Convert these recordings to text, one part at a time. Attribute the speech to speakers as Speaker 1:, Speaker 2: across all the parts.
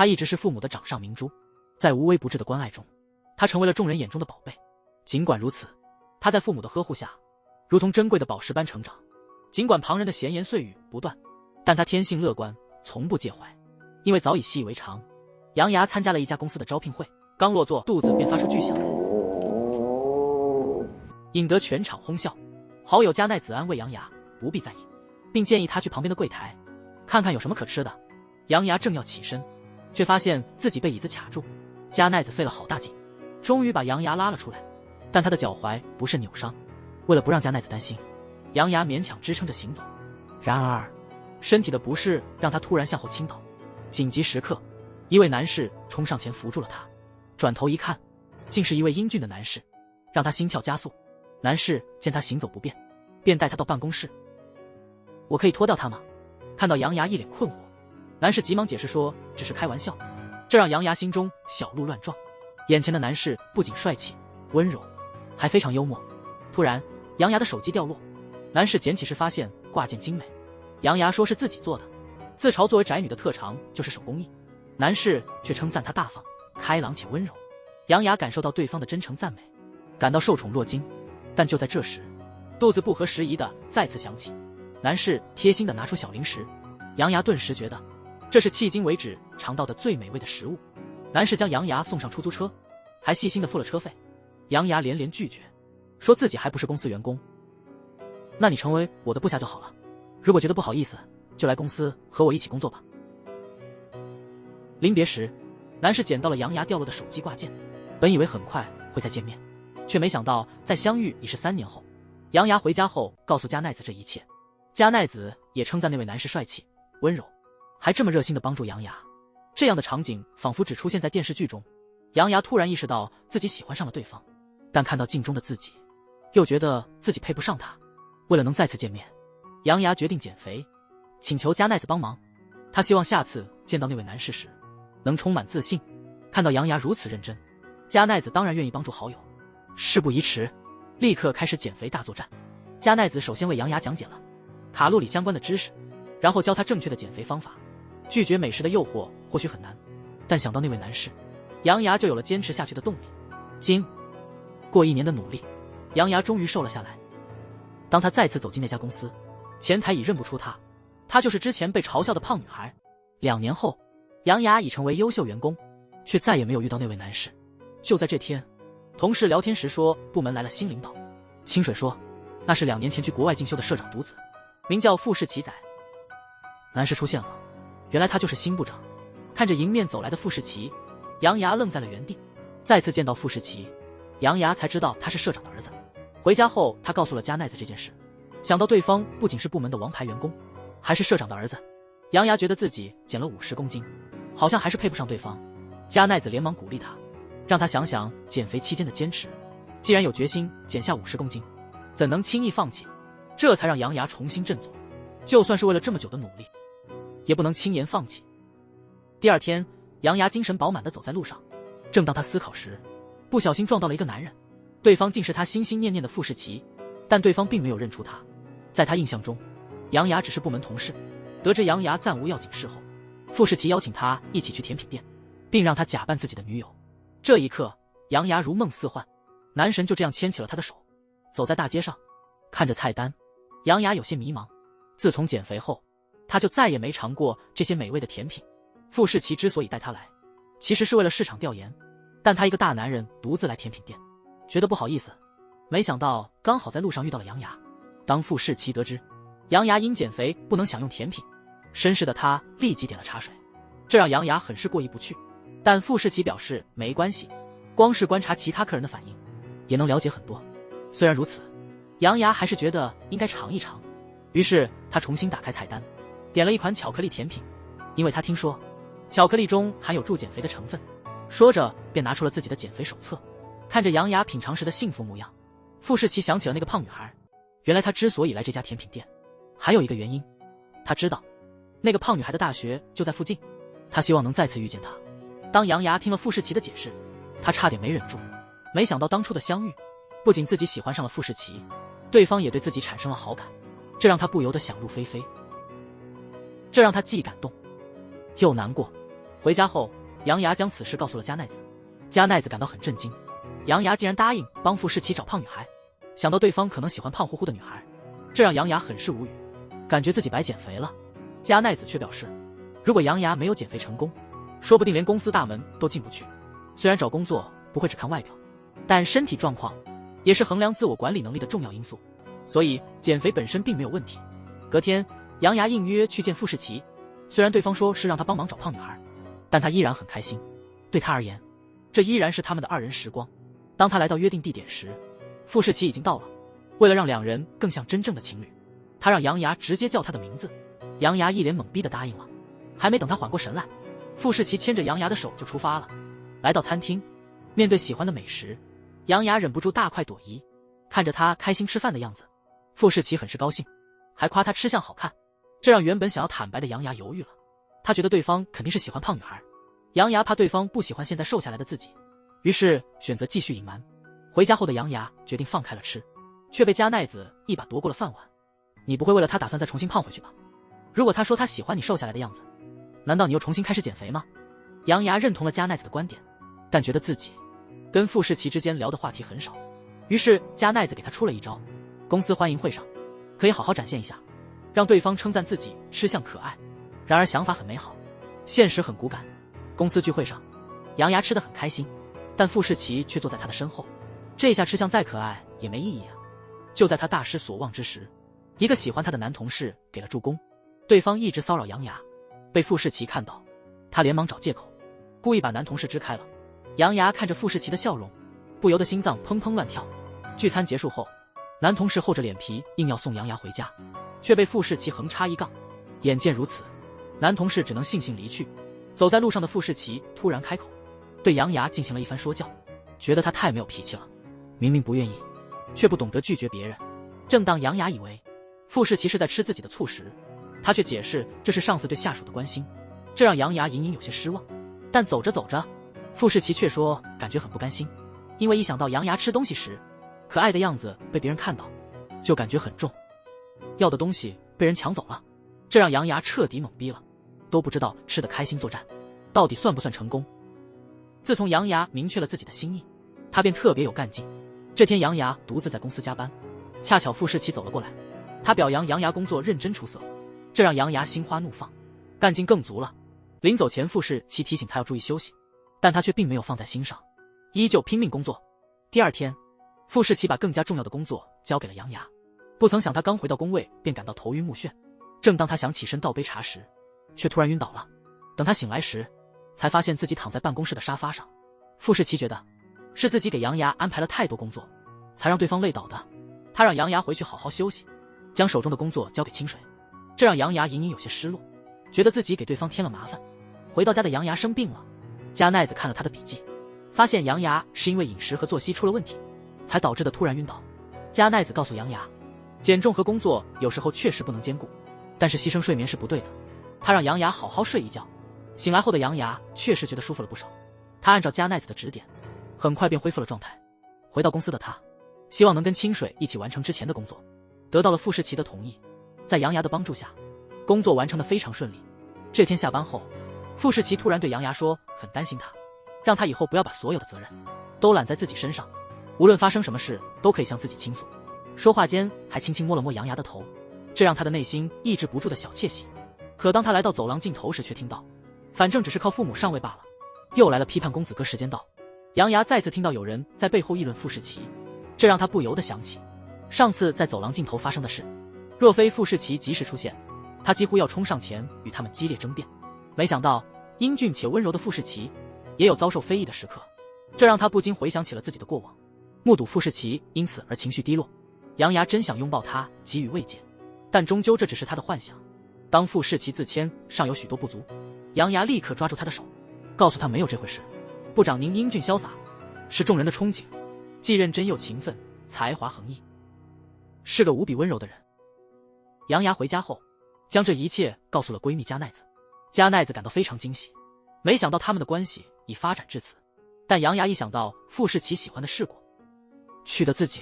Speaker 1: 她一直是父母的掌上明珠，在无微不至的关爱中，她成为了众人眼中的宝贝。尽管如此，她在父母的呵护下，如同珍贵的宝石般成长。尽管旁人的闲言碎语不断，但她天性乐观，从不介怀。因为早已习以为常，杨牙参加了一家公司的招聘会，刚落座，肚子便发出巨响，引得全场哄笑。好友加奈子安慰杨牙不必在意，并建议他去旁边的柜台看看有什么可吃的。杨牙正要起身，却发现自己被椅子卡住。加奈子费了好大劲，终于把杨牙拉了出来，但他的脚踝不慎扭伤。为了不让加奈子担心，杨牙勉强支撑着行走。然而身体的不适让他突然向后倾倒。紧急时刻，一位男士冲上前扶住了他，转头一看，竟是一位英俊的男士，让他心跳加速。男士见他行走不便，便带他到办公室。我可以脱掉它吗？看到杨牙一脸困惑，男士急忙解释说只是开玩笑。这让杨牙心中小鹿乱撞。眼前的男士不仅帅气温柔，还非常幽默。突然杨牙的手机掉落，男士捡起时发现挂件精美。杨牙说是自己做的，自嘲作为宅女的特长就是手工艺，男士却称赞他大方开朗且温柔。杨牙感受到对方的真诚赞美，感到受宠若惊。但就在这时，肚子不合时宜的再次响起，男士贴心的拿出小零食。杨牙顿时觉得这是迄今为止尝到的最美味的食物。男士将杨牙送上出租车，还细心的付了车费。杨牙连连拒绝，说自己还不是公司员工。那你成为我的部下就好了，如果觉得不好意思，就来公司和我一起工作吧。临别时，男士捡到了杨牙掉落的手机挂件，本以为很快会再见面，却没想到再相遇已是3年后。杨牙回家后告诉加奈子这一切，加奈子也称赞那位男士帅气温柔，还这么热心地帮助杨牙。这样的场景仿佛只出现在电视剧中。杨牙突然意识到自己喜欢上了对方，但看到镜中的自己，又觉得自己配不上他。为了能再次见面，杨牙决定减肥，请求加奈子帮忙。他希望下次见到那位男士时能充满自信。看到杨牙如此认真，加奈子当然愿意帮助好友。事不宜迟，立刻开始减肥大作战。加奈子首先为杨牙讲解了卡路里相关的知识，然后教他正确的减肥方法。拒绝美食的诱惑或许很难，但想到那位男士，杨牙就有了坚持下去的动力。经过1年的努力，杨牙终于瘦了下来。当他再次走进那家公司，前台已认不出他，她就是之前被嘲笑的胖女孩。2年后，杨牙已成为优秀员工，却再也没有遇到那位男士。就在这天，同事聊天时说部门来了新领导。清水说那是2年前去国外进修的社长独子，名叫富士奇仔。男士出现了，原来他就是新部长。看着迎面走来的富士奇，杨牙愣在了原地。再次见到富士奇，杨牙才知道他是社长的儿子。回家后，他告诉了加奈子这件事。想到对方不仅是部门的王牌员工，还是社长的儿子，杨牙觉得自己减了50公斤，好像还是配不上对方。加奈子连忙鼓励他，让他想想减肥期间的坚持。既然有决心减下50公斤，怎能轻易放弃？这才让杨牙重新振作。就算是为了这么久的努力，也不能轻言放弃。第二天，杨牙精神饱满地走在路上，正当他思考时，不小心撞到了一个男人。对方竟是他心心念念的富士奇，但对方并没有认出他。在他印象中，杨牙只是部门同事。得知杨牙暂无要紧事后，富士奇邀请他一起去甜品店，并让他假扮自己的女友。这一刻，杨牙如梦似幻，男神就这样牵起了他的手。走在大街上，看着菜单，杨牙有些迷茫。自从减肥后，他就再也没尝过这些美味的甜品。富士奇之所以带他来，其实是为了市场调研，但他一个大男人独自来甜品店，觉得不好意思。没想到刚好在路上遇到了杨牙。当富士奇得知杨牙因减肥不能享用甜品，绅士的他立即点了茶水，这让杨牙很是过意不去。但富士奇表示没关系，光是观察其他客人的反应也能了解很多。虽然如此，杨牙还是觉得应该尝一尝。于是他重新打开菜单，点了一款巧克力甜品，因为他听说巧克力中含有助减肥的成分。说着便拿出了自己的减肥手册。看着杨牙品尝时的幸福模样，富士奇想起了那个胖女孩。原来他之所以来这家甜品店，还有一个原因。他知道那个胖女孩的大学就在附近，他希望能再次遇见她。当杨牙听了富士奇的解释，他差点没忍住。没想到当初的相遇，不仅自己喜欢上了富士奇，对方也对自己产生了好感，这让他不由得想入非非。这让他既感动又难过。回家后，杨牙将此事告诉了加奈子。加奈子感到很震惊，杨牙竟然答应帮傅世奇找胖女孩，想到对方可能喜欢胖乎乎的女孩，这让杨牙很是无语，感觉自己白减肥了。加奈子却表示，如果杨牙没有减肥成功，说不定连公司大门都进不去。虽然找工作不会只看外表，但身体状况也是衡量自我管理能力的重要因素，所以减肥本身并没有问题。隔天，杨牙应约去见傅世奇，虽然对方说是让他帮忙找胖女孩，但他依然很开心。对他而言，这依然是他们的2人时光。当他来到约定地点时，傅世奇已经到了。为了让2人更像真正的情侣，他让杨牙直接叫他的名字。杨牙一脸懵逼地答应了。还没等他缓过神来，傅世奇牵着杨牙的手就出发了。来到餐厅，面对喜欢的美食，杨牙忍不住大快朵颐。看着他开心吃饭的样子，傅世奇很是高兴，还夸他吃相好看，这让原本想要坦白的杨牙犹豫了。他觉得对方肯定是喜欢胖女孩，杨牙怕对方不喜欢现在瘦下来的自己，于是选择继续隐瞒。回家后的杨牙决定放开了吃，却被加奈子一把夺过了饭碗。你不会为了他打算再重新胖回去吧？如果他说他喜欢你瘦下来的样子，难道你又重新开始减肥吗？杨牙认同了加奈子的观点，但觉得自己跟傅世奇之间聊的话题很少，于是加奈子给他出了一招。公司欢迎会上可以好好展现一下，让对方称赞自己吃相可爱。然而想法很美好，现实很骨感。公司聚会上，杨牙吃得很开心，但傅世奇却坐在他的身后。这下吃相再可爱也没意义啊。就在他大失所望之时，一个喜欢他的男同事给了助攻，对方一直骚扰杨牙，被傅世奇看到，他连忙找借口，故意把男同事支开了。杨牙看着傅世奇的笑容，不由得心脏砰砰乱跳。聚餐结束后，男同事厚着脸皮硬要送杨牙回家，却被傅世奇横插一杠。眼见如此，男同事只能悻悻离去。走在路上的傅世奇突然开口，对杨牙进行了一番说教，觉得他太没有脾气了，明明不愿意，却不懂得拒绝别人。正当杨牙以为傅世奇是在吃自己的醋时，他却解释这是上司对下属的关心，这让杨牙隐隐有些失望。但走着走着，傅世奇却说感觉很不甘心，因为一想到杨牙吃东西时可爱的样子被别人看到，就感觉很重，要的东西被人抢走了，这让杨牙彻底懵逼了，都不知道吃得开心作战到底算不算成功。自从杨牙明确了自己的心意，他便特别有干劲。这天杨牙独自在公司加班，恰巧傅世奇走了过来，他表扬杨牙工作认真出色，这让杨牙心花怒放，干劲更足了。临走前，傅世奇提醒他要注意休息，但他却并没有放在心上，依旧拼命工作。第二天，傅世奇把更加重要的工作交给了杨牙，不曾想他刚回到工位便感到头晕目眩，正当他想起身倒杯茶时，却突然晕倒了。等他醒来时，才发现自己躺在办公室的沙发上。傅世奇觉得是自己给杨牙安排了太多工作，才让对方累倒的。他让杨牙回去好好休息，将手中的工作交给清水，这让杨牙隐隐有些失落，觉得自己给对方添了麻烦。回到家的杨牙生病了，加奈子看了他的笔记，发现杨牙是因为饮食和作息出了问题，才导致的突然晕倒。加奈子告诉杨牙，减重和工作有时候确实不能兼顾，但是牺牲睡眠是不对的。他让杨牙好好睡一觉。醒来后的杨牙确实觉得舒服了不少，他按照加奈子的指点，很快便恢复了状态。回到公司的他，希望能跟清水一起完成之前的工作，得到了傅世奇的同意。在杨牙的帮助下，工作完成得非常顺利。这天下班后，傅世奇突然对杨牙说很担心他，让他以后不要把所有的责任都揽在自己身上，无论发生什么事都可以向自己倾诉。说话间还轻轻摸了摸杨牙的头，这让他的内心抑制不住的小窃喜。可当他来到走廊尽头时，却听到反正只是靠父母上位罢了，又来了批判公子哥时间到。杨牙再次听到有人在背后议论傅世奇，这让他不由得想起上次在走廊尽头发生的事。若非傅世奇及时出现，他几乎要冲上前与他们激烈争辩。没想到英俊且温柔的傅世奇也有遭受非议的时刻，这让他不禁回想起了自己的过往，目睹傅世奇因此而情绪低落。杨牙真想拥抱他给予慰藉，但终究这只是他的幻想。当傅世奇自谦尚有许多不足，杨牙立刻抓住他的手，告诉他没有这回事。部长您英俊潇洒，是众人的憧憬，既认真又勤奋，才华横溢，是个无比温柔的人。杨牙回家后，将这一切告诉了闺蜜加奈子。加奈子感到非常惊喜，没想到他们的关系已发展至此。但杨牙一想到傅世奇喜欢的事果，去的自己，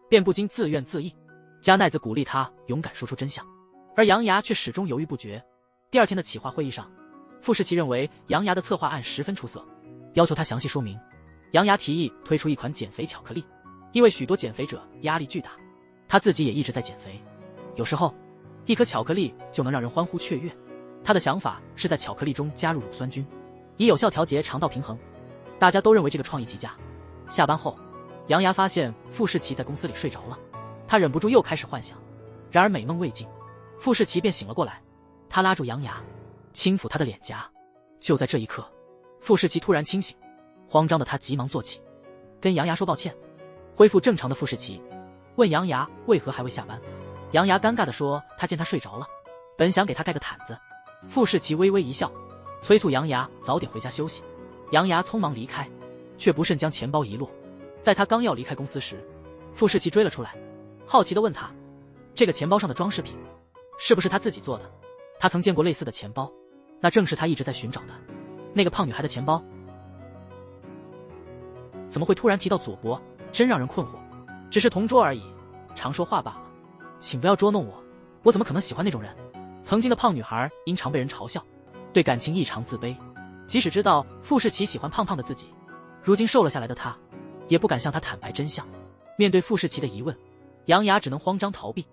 Speaker 1: 便不禁自怨自艾。加奈子鼓励他勇敢说出真相，而杨牙却始终犹豫不决。第二天的企划会议上，傅世奇认为杨牙的策划案十分出色，要求他详细说明。杨牙提议推出一款减肥巧克力，因为许多减肥者压力巨大，他自己也一直在减肥，有时候一颗巧克力就能让人欢呼雀跃。他的想法是在巧克力中加入乳酸菌，以有效调节肠道平衡。大家都认为这个创意极佳。下班后，杨牙发现傅世奇在公司里睡着了，他忍不住又开始幻想，然而美梦未尽，傅世奇便醒了过来。他拉住杨牙，轻抚他的脸颊。就在这一刻，傅世奇突然清醒，慌张的他急忙坐起，跟杨牙说抱歉。恢复正常的傅世奇问杨牙为何还未下班。杨牙尴尬地说他见他睡着了，本想给他盖个毯子。傅世奇微微一笑，催促杨牙早点回家休息。杨牙匆忙离开，却不慎将钱包遗落。在他刚要离开公司时，傅世奇追了出来，好奇地问他，这个钱包上的装饰品是不是他自己做的？他曾见过类似的钱包，那正是他一直在寻找的那个胖女孩的钱包。怎么会突然提到佐伯，真让人困惑。只是同桌而已，常说话罢了，请不要捉弄我，我怎么可能喜欢那种人？曾经的胖女孩因常被人嘲笑，对感情异常自卑，即使知道傅世奇喜欢胖胖的自己，如今瘦了下来的她也不敢向他坦白真相。面对傅世奇的疑问，杨牙只能慌张逃避。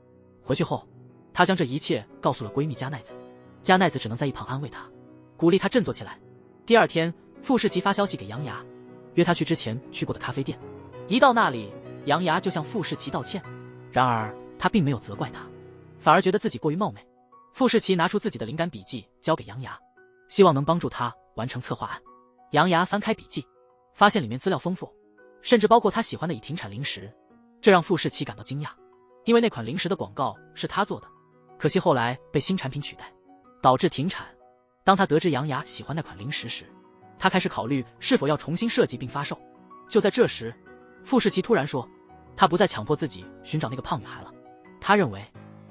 Speaker 1: 回去后，她将这一切告诉了闺蜜加奈子，加奈子只能在一旁安慰她，鼓励她振作起来。第二天，傅世奇发消息给杨牙，约他去之前去过的咖啡店。一到那里，杨牙就向傅世奇道歉，然而他并没有责怪他，反而觉得自己过于冒昧。傅世奇拿出自己的灵感笔记交给杨牙，希望能帮助他完成策划案。杨牙翻开笔记，发现里面资料丰富，甚至包括他喜欢的已停产零食，这让傅世奇感到惊讶，因为那款零食的广告是他做的，可惜后来被新产品取代，导致停产。当他得知杨牙喜欢那款零食时，他开始考虑是否要重新设计并发售。就在这时，傅世奇突然说，他不再强迫自己寻找那个胖女孩了，他认为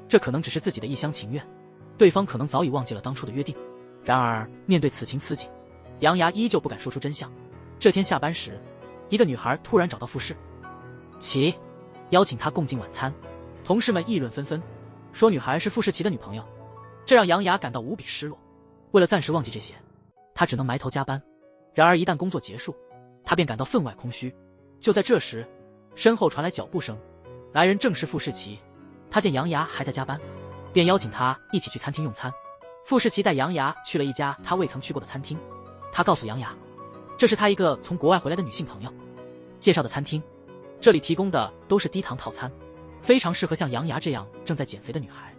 Speaker 1: 这可能只是自己的一厢情愿，对方可能早已忘记了当初的约定。然而面对此情此景，杨牙依旧不敢说出真相。这天下班时，一个女孩突然找到傅世奇，邀请他共进晚餐。同事们议论纷纷，说女孩是傅世奇的女朋友，这让杨牙感到无比失落。为了暂时忘记这些，他只能埋头加班。然而一旦工作结束，他便感到分外空虚。就在这时，身后传来脚步声，来人正是傅世奇。他见杨牙还在加班，便邀请他一起去餐厅用餐。傅世奇带杨牙去了一家他未曾去过的餐厅，他告诉杨牙，这是他一个从国外回来的女性朋友介绍的餐厅，这里提供的都是低糖套餐，非常适合像杨牙这样正在减肥的女孩。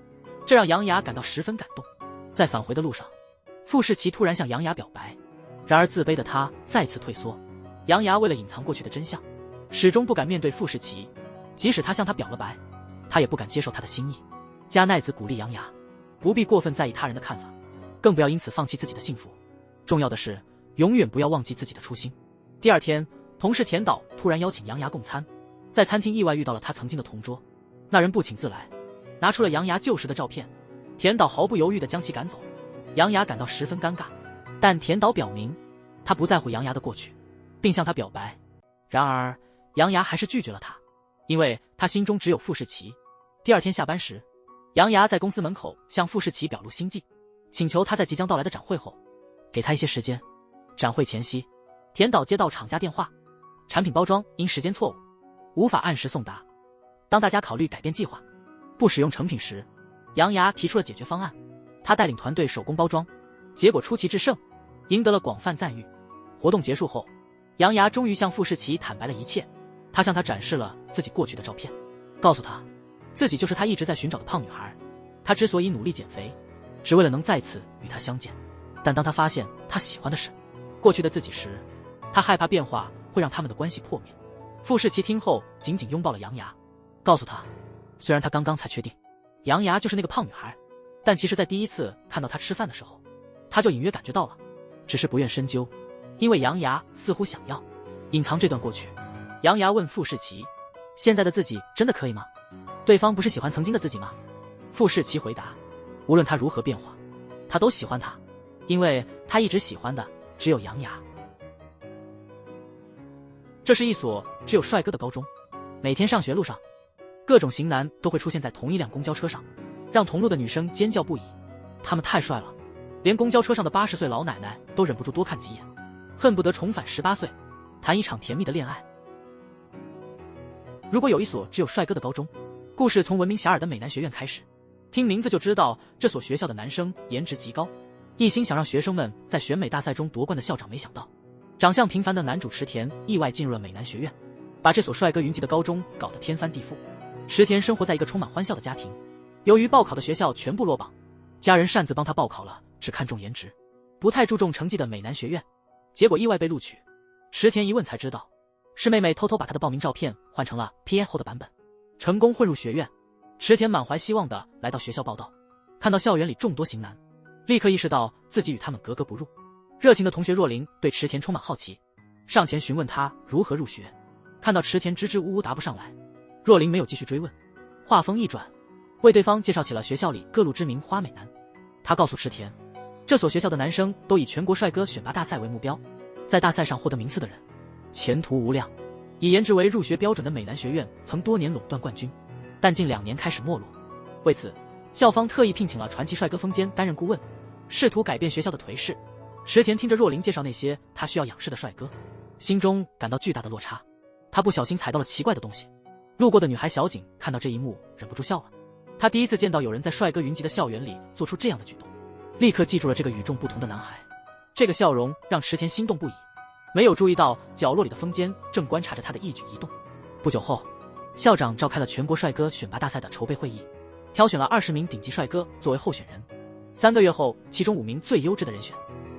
Speaker 1: 这让杨牙感到十分感动。在返回的路上，傅世奇突然向杨牙表白，然而自卑的他再次退缩。杨牙为了隐藏过去的真相，始终不敢面对傅世奇，即使他向他表了白，他也不敢接受他的心意。加奈子鼓励杨牙不必过分在意他人的看法，更不要因此放弃自己的幸福，重要的是永远不要忘记自己的初心。第二天，同事田岛突然邀请杨牙共餐，在餐厅意外遇到了他曾经的同桌，那人不请自来，拿出了杨牙旧时的照片，田岛毫不犹豫地将其赶走。杨牙感到十分尴尬，但田岛表明他不在乎杨牙的过去，并向他表白。然而杨牙还是拒绝了他，因为他心中只有傅世奇。第二天下班时，杨牙在公司门口向傅世奇表露心迹，请求他在即将到来的展会后给他一些时间。展会前夕，田岛接到厂家电话，产品包装因时间错误无法按时送达。当大家考虑改变计划，不使用成品时，杨牙提出了解决方案。他带领团队手工包装，结果出奇制胜，赢得了广泛赞誉。活动结束后，杨牙终于向傅世奇坦白了一切。他向他展示了自己过去的照片，告诉他自己就是他一直在寻找的胖女孩。他之所以努力减肥，只为了能再次与她相见。但当他发现他喜欢的是过去的自己时，他害怕变化会让他们的关系破灭。傅世奇听后紧紧拥抱了杨牙，告诉他，虽然他刚刚才确定杨牙就是那个胖女孩，但其实在第一次看到他吃饭的时候，他就隐约感觉到了，只是不愿深究，因为杨牙似乎想要隐藏这段过去。杨牙问傅世奇，现在的自己真的可以吗？对方不是喜欢曾经的自己吗？傅世奇回答，无论他如何变化，他都喜欢他，因为他一直喜欢的只有杨牙。这是一所只有帅哥的高中，每天上学路上，各种型男都会出现在同一辆公交车上，让同路的女生尖叫不已。他们太帅了，连公交车上的80岁老奶奶都忍不住多看几眼，恨不得重返18岁，谈一场甜蜜的恋爱。如果有一所只有帅哥的高中，故事从闻名遐迩的美男学院开始。听名字就知道这所学校的男生颜值极高，一心想让学生们在选美大赛中夺冠的校长没想到，长相平凡的男主池田意外进入了美男学院，把这所帅哥云集的高中搞得天翻地覆。池田生活在一个充满欢笑的家庭，由于报考的学校全部落榜，家人擅自帮他报考了只看重颜值不太注重成绩的美男学院，结果意外被录取。池田一问才知道，是妹妹偷偷把他的报名照片换成了 PS 后的版本，成功混入学院。池田满怀希望地来到学校报到，看到校园里众多型男，立刻意识到自己与他们格格不入。热情的同学若琳对池田充满好奇，上前询问他如何入学。看到池田支支吾吾答不上来，若琳没有继续追问，话锋一转，为对方介绍起了学校里各路知名花美男。他告诉池田，这所学校的男生都以全国帅哥选拔大赛为目标，在大赛上获得名次的人前途无量。以颜值为入学标准的美男学院曾多年垄断冠军，但近2年开始没落。为此，校方特意聘请了传奇帅哥风间担任顾问，试图改变学校的颓势。池田听着若琳介绍那些他需要仰视的帅哥，心中感到巨大的落差。他不小心踩到了奇怪的东西。路过的女孩小景看到这一幕，忍不住笑了。她第一次见到有人在帅哥云集的校园里做出这样的举动，立刻记住了这个与众不同的男孩。这个笑容让池田心动不已，没有注意到角落里的风间正观察着他的一举一动。不久后，校长召开了全国帅哥选拔大赛的筹备会议，挑选了20名顶级帅哥作为候选人。3个月后，其中5名最优质的人选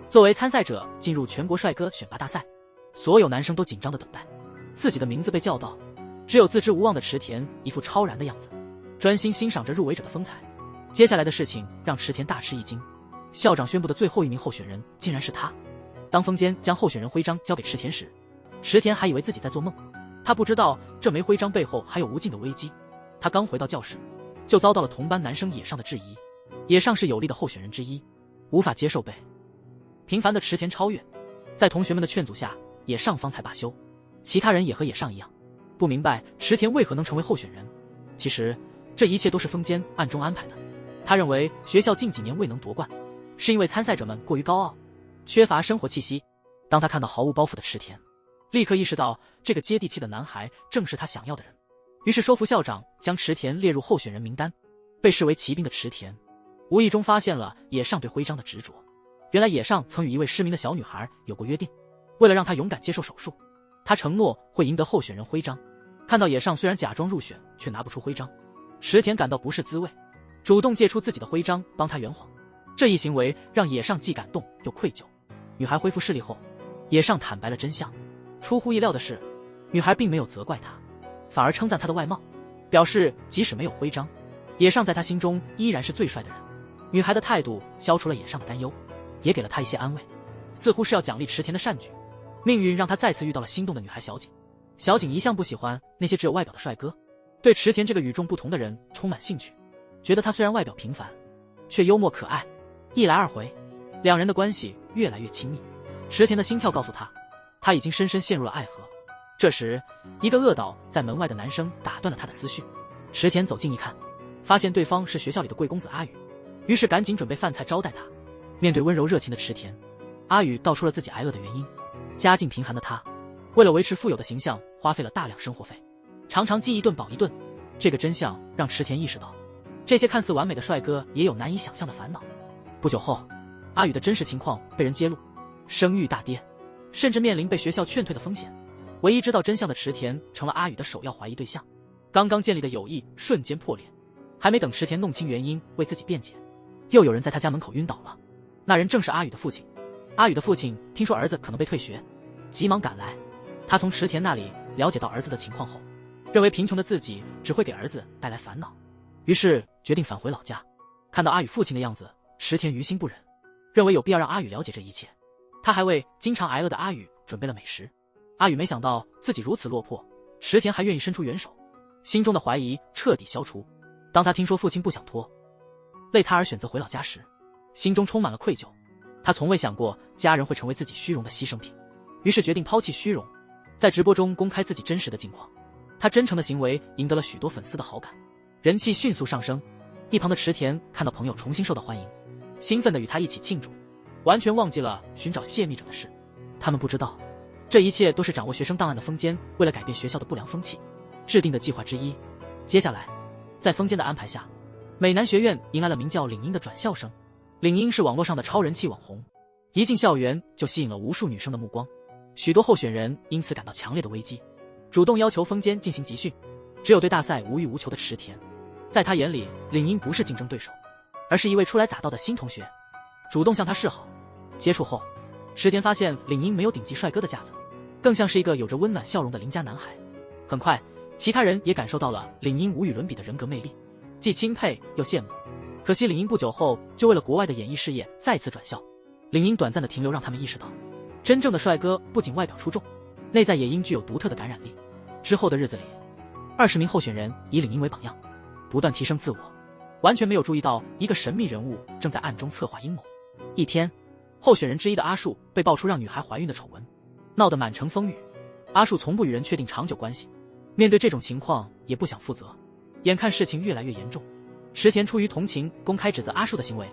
Speaker 1: 作为参赛者进入全国帅哥选拔大赛。所有男生都紧张地等待自己的名字被叫到，只有自知无望的池田一副超然的样子，专心欣赏着入围者的风采。接下来的事情让池田大吃一惊，校长宣布的最后1名候选人竟然是他。当风间将候选人徽章交给池田时，池田还以为自己在做梦，他不知道这枚徽章背后还有无尽的危机。他刚回到教室，就遭到了同班男生野上的质疑。野上是有力的候选人之一，无法接受被平凡的池田超越。在同学们的劝阻下，野上方才罢休。其他人也和野上一样，不明白池田为何能成为候选人。其实这一切都是风间暗中安排的。他认为学校近几年未能夺冠，是因为参赛者们过于高傲，缺乏生活气息。当他看到毫无包袱的池田，立刻意识到这个接地气的男孩正是他想要的人，于是说服校长将池田列入候选人名单。被视为骑兵的池田无意中发现了野上对徽章的执着。原来野上曾与一位失明的小女孩有过约定，为了让她勇敢接受手术，他承诺会赢得候选人徽章。看到野上虽然假装入选却拿不出徽章，池田感到不是滋味，主动借出自己的徽章帮他圆谎。这一行为让野上既感动又愧疚。女孩恢复视力后，野上坦白了真相。出乎意料的是，女孩并没有责怪他，反而称赞他的外貌，表示即使没有徽章，野上在他心中依然是最帅的人。女孩的态度消除了野上的担忧，也给了他一些安慰，似乎是要奖励池田的善举。命运让他再次遇到了心动的女孩小景。小景一向不喜欢那些只有外表的帅哥，对池田这个与众不同的人充满兴趣，觉得他虽然外表平凡，却幽默可爱。一来二回，两人的关系越来越亲密。池田的心跳告诉他，他已经深深陷入了爱河。这时，一个恶倒在门外的男生打断了他的思绪。池田走近一看，发现对方是学校里的贵公子阿宇，于是赶紧准备饭菜招待他。面对温柔热情的池田，阿宇道出了自己挨饿的原因。家境贫寒的他，为了维持富有的形象，花费了大量生活费，常常饥一顿饱一顿。这个真相让池田意识到，这些看似完美的帅哥也有难以想象的烦恼。不久后，阿宇的真实情况被人揭露，声誉大跌，甚至面临被学校劝退的风险。唯一知道真相的池田成了阿宇的首要怀疑对象。刚刚建立的友谊瞬间破裂，还没等池田弄清原因为自己辩解，又有人在他家门口晕倒了。那人正是阿宇的父亲。阿宇的父亲听说儿子可能被退学，急忙赶来。他从池田那里了解到儿子的情况后，认为贫穷的自己只会给儿子带来烦恼，于是决定返回老家。看到阿宇父亲的样子，池田于心不忍，认为有必要让阿宇了解这一切。他还为经常挨饿的阿宇准备了美食。阿宇没想到自己如此落魄，池田还愿意伸出援手，心中的怀疑彻底消除。当他听说父亲不想拖累他而选择回老家时，心中充满了愧疚。他从未想过家人会成为自己虚荣的牺牲品，于是决定抛弃虚荣，在直播中公开自己真实的境况。他真诚的行为赢得了许多粉丝的好感，人气迅速上升。一旁的池田看到朋友重新受到欢迎，兴奋地与他一起庆祝，完全忘记了寻找泄密者的事。他们不知道，这一切都是掌握学生档案的风间为了改变学校的不良风气制定的计划之一。接下来，在风间的安排下，美南学院迎来了名叫领英的转校生。领英是网络上的超人气网红，一进校园就吸引了无数女生的目光，许多候选人因此感到强烈的危机，主动要求风间进行集训。只有对大赛无欲无求的池田，在他眼里，领英不是竞争对手，而是一位初来乍到的新同学，主动向他示好。接触后，池田发现领英没有顶级帅哥的架子，更像是一个有着温暖笑容的邻家男孩。很快，其他人也感受到了领英无与伦比的人格魅力，既钦佩又羡慕。可惜领英不久后就为了国外的演艺事业再次转校。领英短暂的停留让他们意识到，真正的帅哥不仅外表出众，内在也应具有独特的感染力。之后的日子里，20名候选人以领英为榜样，不断提升自我，完全没有注意到一个神秘人物正在暗中策划阴谋。一天，候选人之一的阿树被爆出让女孩怀孕的丑闻，闹得满城风雨。阿树从不与人确定长久关系，面对这种情况也不想负责。眼看事情越来越严重，池田出于同情公开指责阿树的行为，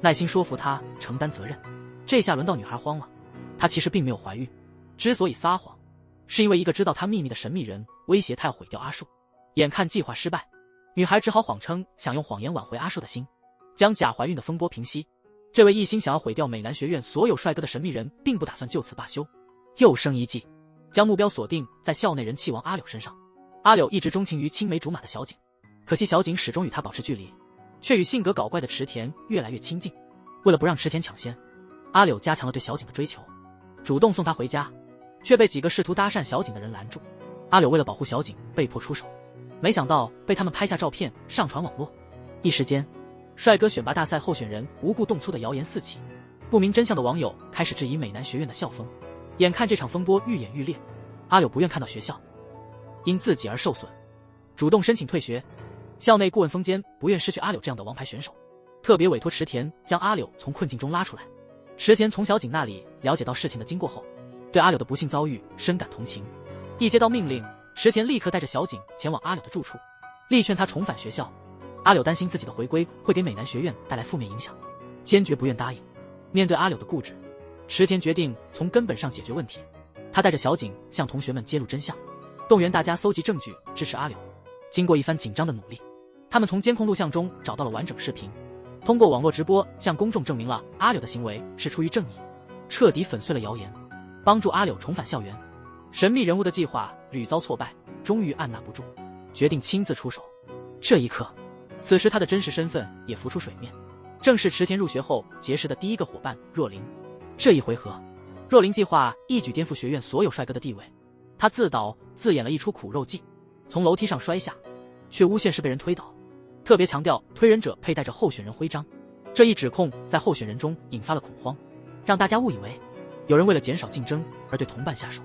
Speaker 1: 耐心说服他承担责任。这下轮到女孩慌了，她其实并没有怀孕，之所以撒谎，是因为一个知道她秘密的神秘人威胁她要毁掉阿树。眼看计划失败，女孩只好谎称想用谎言挽回阿树的心，将假怀孕的风波平息。这位一心想要毁掉美南学院所有帅哥的神秘人并不打算就此罢休，又生一计，将目标锁定在校内人气王阿柳身上。阿柳一直钟情于青梅竹马的小景，可惜小景始终与他保持距离，却与性格搞怪的池田越来越亲近。为了不让池田抢先，阿柳加强了对小景的追求，主动送她回家，却被几个试图搭讪小景的人拦住。阿柳为了保护小景被迫出手，没想到被他们拍下照片上传网络。一时间，帅哥选拔大赛候选人无故动粗的谣言四起，不明真相的网友开始质疑美南学院的校风。眼看这场风波愈演愈烈，阿柳不愿看到学校因自己而受损，主动申请退学。校内顾问风间不愿失去阿柳这样的王牌选手，特别委托池田将阿柳从困境中拉出来。池田从小景那里了解到事情的经过后，对阿柳的不幸遭遇深感同情。一接到命令，池田立刻带着小景前往阿柳的住处，力劝他重返学校。阿柳担心自己的回归会给美南学院带来负面影响，坚决不愿答应。面对阿柳的固执，池田决定从根本上解决问题。他带着小景向同学们揭露真相，动员大家搜集证据支持阿柳。经过一番紧张的努力，他们从监控录像中找到了完整视频，通过网络直播向公众证明了阿柳的行为是出于正义，彻底粉碎了谣言，帮助阿柳重返校园。神秘人物的计划屡遭挫败，终于按捺不住，决定亲自出手。这一刻，此时他的真实身份也浮出水面，正是池田入学后结识的第一个伙伴若琳。这一回合，若琳计划一举颠覆学院所有帅哥的地位。他自导自演了一出苦肉计，从楼梯上摔下，却诬陷是被人推倒，特别强调推人者佩戴着候选人徽章。这一指控在候选人中引发了恐慌，让大家误以为有人为了减少竞争而对同伴下手。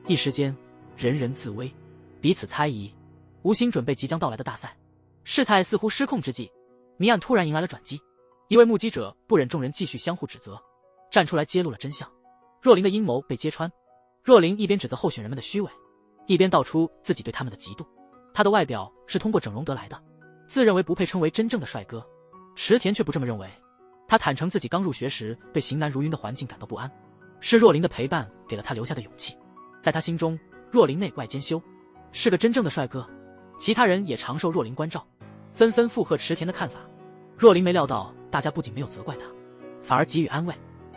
Speaker 1: 一时间，人人自危，彼此猜疑，无心准备即将到来的大赛。事态似乎失控之际，谜案突然迎来了转机。一位目击者不忍众人继续相互指责，站出来揭露了真相。若琳的阴谋被揭穿，若琳一边指责候选人们的虚伪，一边道出自己对他们的嫉妒。他的外表是通过整容得来的，自认为不配称为真正的帅哥。池田却不这么认为，他坦诚自己刚入学时对型男如云的环境感到不安，是若琳的陪伴给了他留下的勇气。在他心中，若琳内外兼修，是个真正的帅哥。其他人也常受若琳关照，纷纷附和池田的看法。若琳没料到大家不仅没有责怪他，反而给予安慰，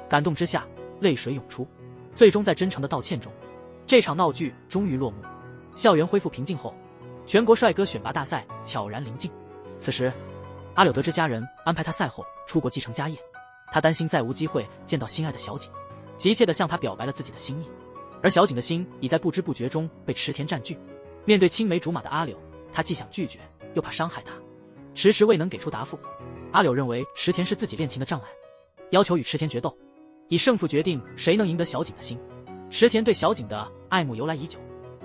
Speaker 1: 感动之下泪水涌出。最终在真诚的道歉中，这场闹剧终于落幕。校园恢复平静后，全国帅哥选拔大赛悄然临近。此时，阿柳得知家人安排他赛后出国继承家业，他担心再无机会见到心爱的小景，急切地向他表白了自己的心意。而小景的心已在不知不觉中被池田占据。面对青梅竹马的阿柳，他既想拒绝，又怕伤害他，迟迟未能给出答复。阿柳认为池田是自己恋情的障碍，要求与池田决斗，以胜负决定谁能赢得小景的心。池田对小景的爱慕由来已久，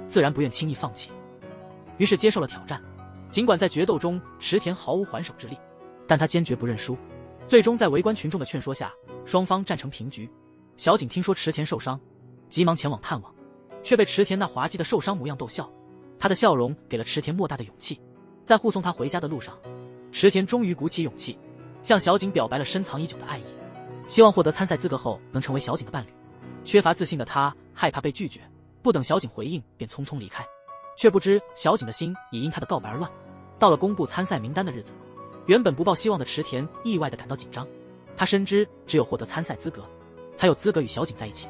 Speaker 1: 自然不愿轻易放弃，于是接受了挑战。尽管在决斗中池田毫无还手之力，但他坚决不认输。最终在围观群众的劝说下，双方战成平局。小景听说池田受伤，急忙前往探望，却被池田那滑稽的受伤模样逗笑。他的笑容给了池田莫大的勇气。在护送他回家的路上，池田终于鼓起勇气，向小景表白了深藏已久的爱意，希望获得参赛资格后能成为小景的伴侣。缺乏自信的他害怕被拒绝，不等小景回应便匆匆离开，却不知小景的心也因他的告白而乱。到了公布参赛名单的日子，原本不抱希望的池田意外地感到紧张。他深知只有获得参赛资格，才有资格与小景在一起。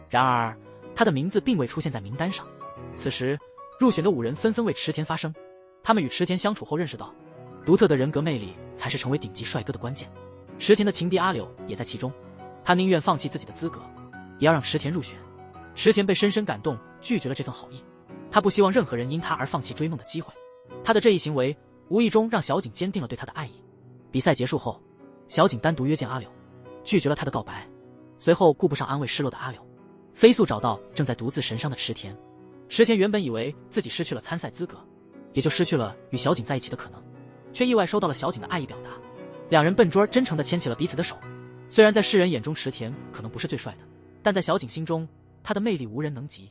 Speaker 1: 然而他的名字并未出现在名单上。此时入选的5人纷纷为池田发声，他们与池田相处后认识到，独特的人格魅力才是成为顶级帅哥的关键。池田的情敌阿柳也在其中，他宁愿放弃自己的资格，也要让池田入选。池田被深深感动，拒绝了这份好意。他不希望任何人因他而放弃追梦的机会。他的这一行为无意中让小景坚定了对他的爱意。比赛结束后，小景单独约见阿柳，拒绝了他的告白。随后顾不上安慰失落的阿柳，飞速找到正在独自神伤的池田。池田原本以为自己失去了参赛资格，也就失去了与小景在一起的可能，却意外收到了小景的爱意表达。两人笨拙真诚地牵起了彼此的手。虽然在世人眼中池田可能不是最帅的，但在小景心中，他的魅力无人能及。